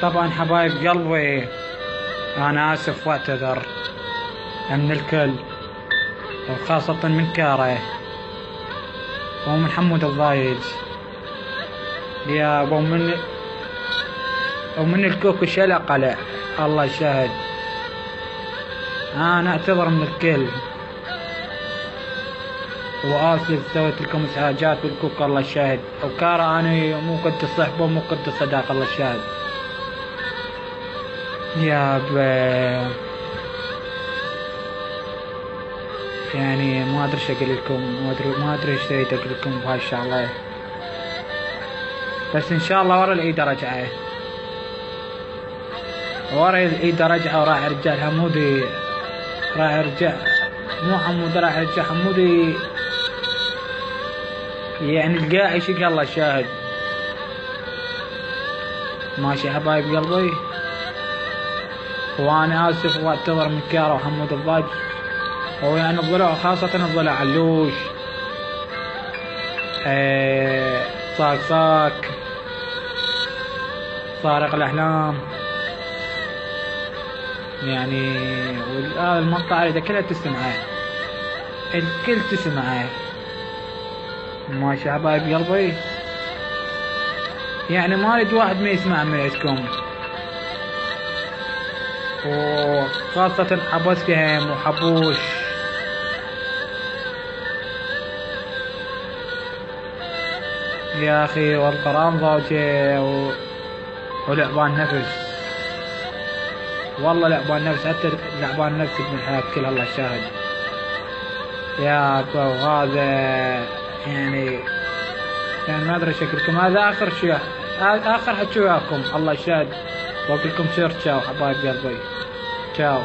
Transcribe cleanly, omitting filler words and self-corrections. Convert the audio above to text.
طبعا حبايب قلبي، انا اسف واعتذر من الكل، وخاصة من كاره ومن حمود الضايج يا ومن الكوكو شلقلة. الله يشهد، انا اعتذر من الكل واسف سويت لكم ازعاجات بالكوكو. الله يشهد، وكاره انا مو قد صحبه مو قد صداقة. الله يشهد يا يعني ما ادري ايش اقول لكم، ما ادري ايش اريد اقول لكم بهاي الشغله، بس ان شاء الله ورا العيد ارجعه، ورا العيد ارجعه، وراح ارجع حمودي، راح ارجع مو حمودي، راح ارجع حمودي يعني القاعي شق. الله شاهد. ماشي حبايب قلبي، وانا اسف واعتذر من كاره وحمود الضاج، ويعني الضلع خاصة الضلع علوش، صاق صارق الاحلام، يعني هذا المقطع اذا كلها تسمعه، الكل تسمعه. ماشي حبايب قلبي، يعني ما اريد واحد ما يسمع من عندكم، وخاصة حبسكهم وحبوش، يا اخي والقرآن ضوجه ولعبان نفس، والله لعبان نفس، حتى لعبان نفس ابن الحياة كل. الله شاهد يا ابو، وهذا يعني ما ادري شكلكم، هذا اخر شيء، اخر حكي وياكم. الله شاهد، واقول لكم سير تشاو حبايب قلبي، تشاو.